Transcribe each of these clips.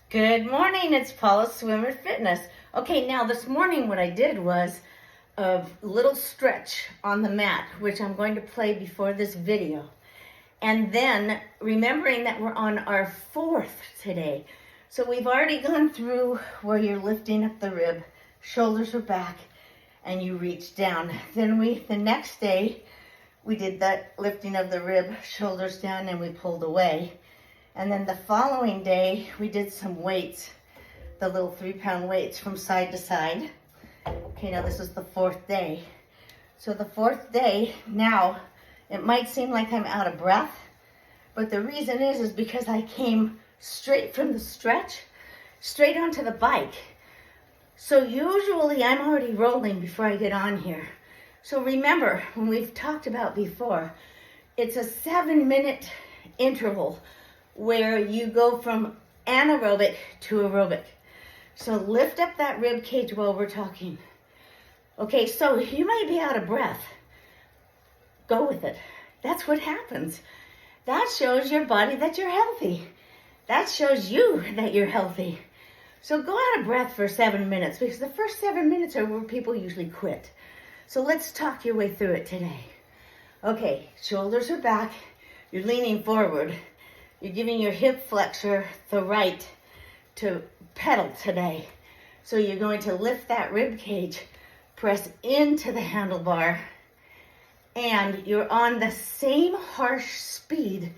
Good morning, it's Paula Swimmer Fitness. Okay, now this morning what I did was a little stretch on the mat, which I'm going to play before this video. And then remembering that we're on our fourth today. So we've already gone through where you're lifting up the rib, shoulders are back, and you reach down. Then the next day, we did that lifting of the rib, shoulders down, and we pulled away. And then the following day, we did some weights, the little 3-pound weights from side to side. Okay, now this is the fourth day. So the fourth day, now, it might seem like I'm out of breath, but the reason is because I came straight from the stretch, straight onto the bike. So usually I'm already rolling before I get on here. So remember, when we've talked about before, it's a 7-minute interval where you go from anaerobic to aerobic. So lift up that rib cage while we're talking. Okay, so you might be out of breath. Go with it. That's what happens. That shows your body that you're healthy. That shows you that you're healthy. So go out of breath for 7 minutes, because the first 7 minutes are where people usually quit. So let's talk your way through it today. Okay, shoulders are back. You're leaning forward. You're giving your hip flexor the right to pedal today. So you're going to lift that rib cage, press into the handlebar, and you're on the same harsh speed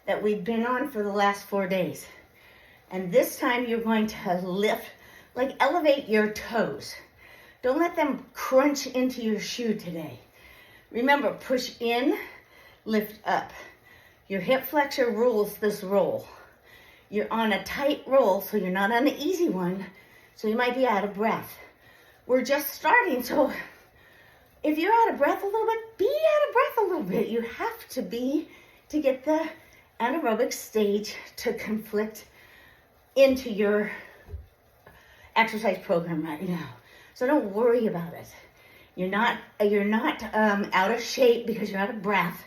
that we've been on for the last 4 days. And this time you're going to lift, like elevate your toes. Don't let them crunch into your shoe today. Remember, push in, lift up. Your hip flexor rules this roll. You're on a tight roll, so you're not on the easy one, so you might be out of breath. We're just starting, so if you're out of breath a little bit, be out of breath a little bit. You have to be to get the anaerobic stage to conflict into your exercise program right now. So don't worry about it. You're not out of shape because you're out of breath.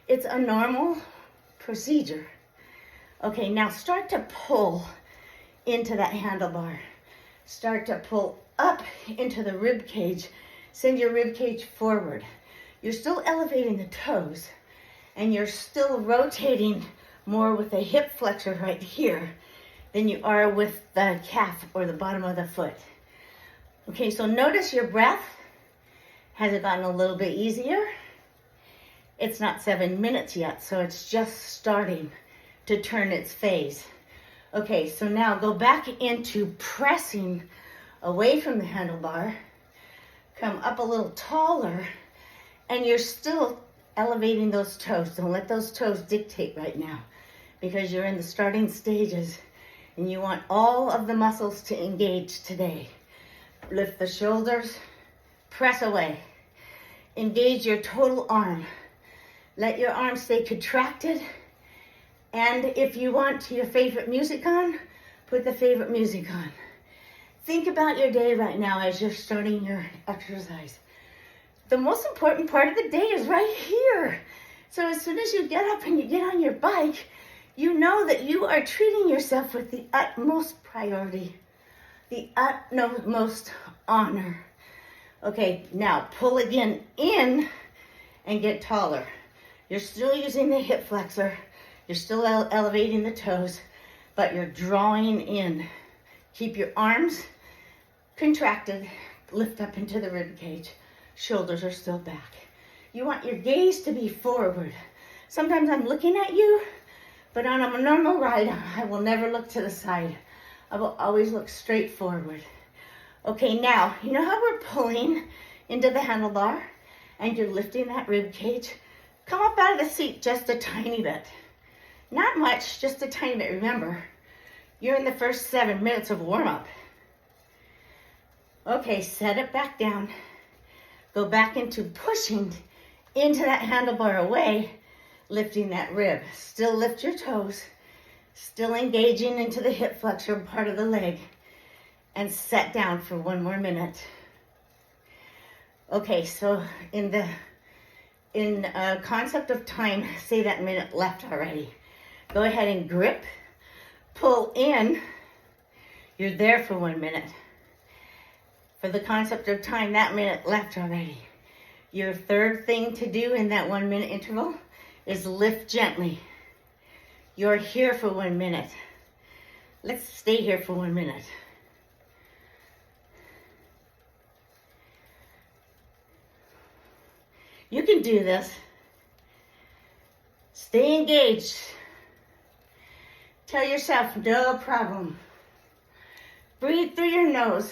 It's a normal procedure. Okay, now start to pull into that handlebar. Start to pull up into the rib cage. Send your rib cage forward. You're still elevating the toes, and you're still rotating more with the hip flexor right here than you are with the calf or the bottom of the foot. Okay, so notice your breath. Has it gotten a little bit easier? It's not 7 minutes yet, so it's just starting to turn its phase. Okay, so now go back into pressing away from the handlebar. Come up a little taller, and you're still elevating those toes. Don't let those toes dictate right now, because you're in the starting stages, and you want all of the muscles to engage today. Lift the shoulders, press away. Engage your total arm. Let your arms stay contracted. And if you want your favorite music on, put the favorite music on. Think about your day right now as you're starting your exercise. The most important part of the day is right here. So as soon as you get up and you get on your bike, you know that you are treating yourself with the utmost priority, the utmost honor. Okay, now pull again in and get taller. You're still using the hip flexor. You're still elevating the toes, but you're drawing in. Keep your arms contracted. Lift up into the rib cage. Shoulders are still back. You want your gaze to be forward. Sometimes I'm looking at you, but on a normal ride, I will never look to the side. I will always look straight forward. Okay, now, you know how we're pulling into the handlebar and you're lifting that rib cage? Come up out of the seat just a tiny bit. Not much, just a tiny bit. Remember, you're in the first 7 minutes of warm-up. Okay, set it back down. Go back into pushing into that handlebar away, lifting that rib. Still lift your toes. Still engaging into the hip flexor part of the leg. And set down for 1 more minute. Okay, so in concept of time, say that minute left already. Go ahead and grip, pull in, You're there for 1 minute. For the concept of time, that minute left already. Your third thing to do in that 1 minute interval is lift gently. You're here for 1 minute. Let's stay here for 1 minute. You can do this. Stay engaged. Tell yourself, no problem. Breathe through your nose.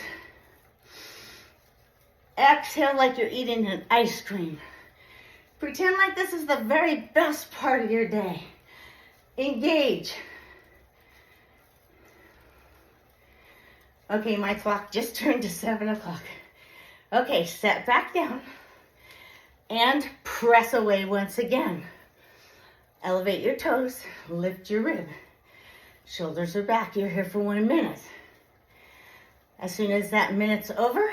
Exhale like you're eating an ice cream. Pretend like this is the very best part of your day. Engage. Okay, my clock just turned to 7 o'clock. Okay, set back down and press away once again. Elevate your toes, lift your rib. Shoulders are back, you're here for 1 minute. As soon as that minute's over,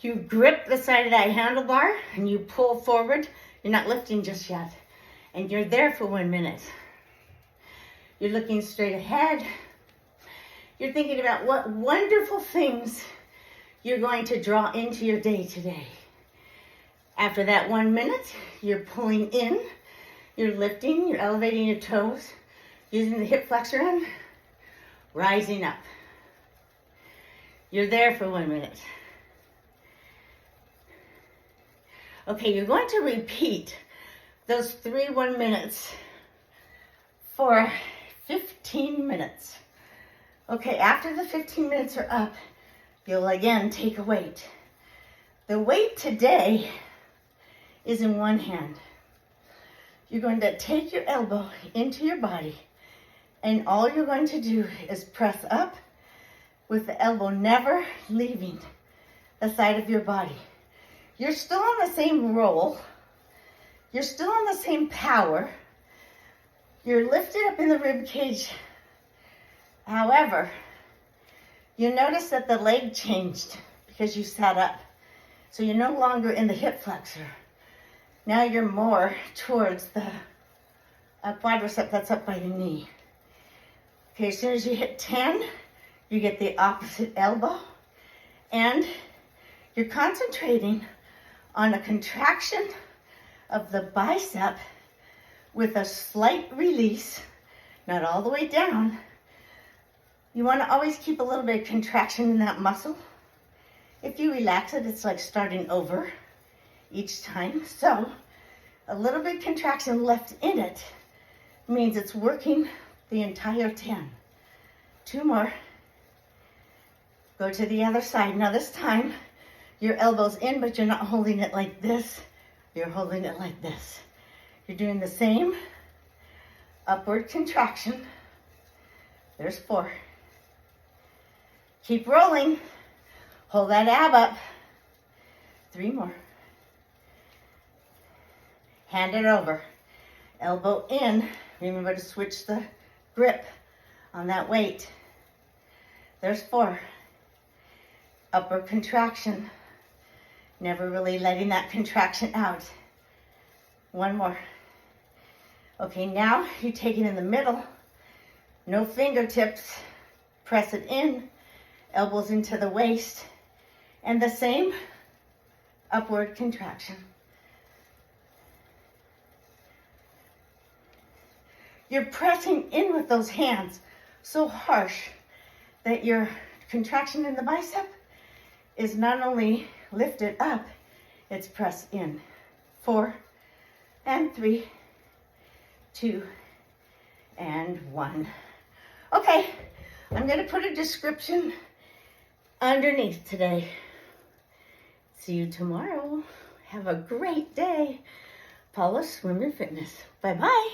you grip the side of that handlebar and you pull forward. You're not lifting just yet. And you're there for 1 minute. You're looking straight ahead. You're thinking about what wonderful things you're going to draw into your day today. After that 1 minute, you're pulling in, you're lifting, you're elevating your toes, using the hip flexor end, rising up. You're there for 1 minute. Okay, you're going to repeat those 3 1 minutes for 15 minutes. Okay, after the 15 minutes are up, you'll again take a weight. The weight today is in one hand. You're going to take your elbow into your body, and all you're going to do is press up with the elbow never leaving the side of your body. You're still on the same roll. You're still on the same power. You're lifted up in the rib cage. However, you notice that the leg changed because you sat up. So you're no longer in the hip flexor. Now you're more towards the quadricep that's up by the knee. Okay, as soon as you hit 10, you get the opposite elbow. And you're concentrating on a contraction of the bicep with a slight release, not all the way down. You want to always keep a little bit of contraction in that muscle. If you relax it, it's like starting over each time. So a little bit of contraction left in it means it's working the entire 10. 2 more. Go to the other side. Now this time, your elbow's in, but you're not holding it like this. You're holding it like this. You're doing the same upward contraction. There's 4. Keep rolling. Hold that ab up. 3 more. Hand it over. Elbow in. Remember to switch the grip on that weight. There's 4. Upward contraction. Never really letting that contraction out. 1 more. Okay, now you take it in the middle. No fingertips. Press it in. Elbows into the waist. And the same upward contraction. You're pressing in with those hands so harsh that your contraction in the bicep is not only lifted up, it's pressed in. 4 and 3, 2 and 1. Okay, I'm going to put a description underneath today. See you tomorrow. Have a great day. Paula Swimmer Fitness. Bye-bye.